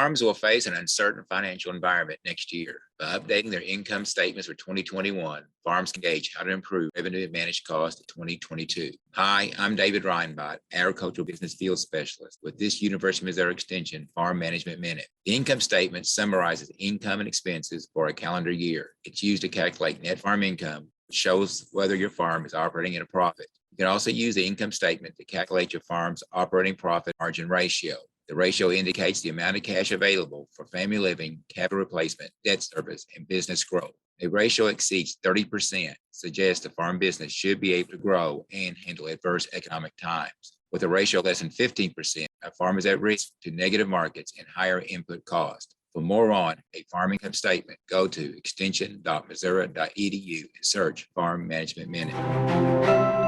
Farms will face an uncertain financial environment next year. By updating their income statements for 2021, farms can gauge how to improve revenue and manage costs in 2022. Hi, I'm David Reinbott, Agricultural Business Field Specialist with this University of Missouri Extension Farm Management Minute. The income statement summarizes income and expenses for a calendar year. It's used to calculate net farm income, which shows whether your farm is operating at a profit. You can also use the income statement to calculate your farm's operating profit margin ratio. The ratio indicates the amount of cash available for family living, capital replacement, debt service, and business growth. A ratio exceeds 30% suggests the farm business should be able to grow and handle adverse economic times. With a ratio less than 15%, a farm is at risk to negative markets and higher input costs. For more on a farm income statement, go to extension.missouri.edu and search Farm Management Minute.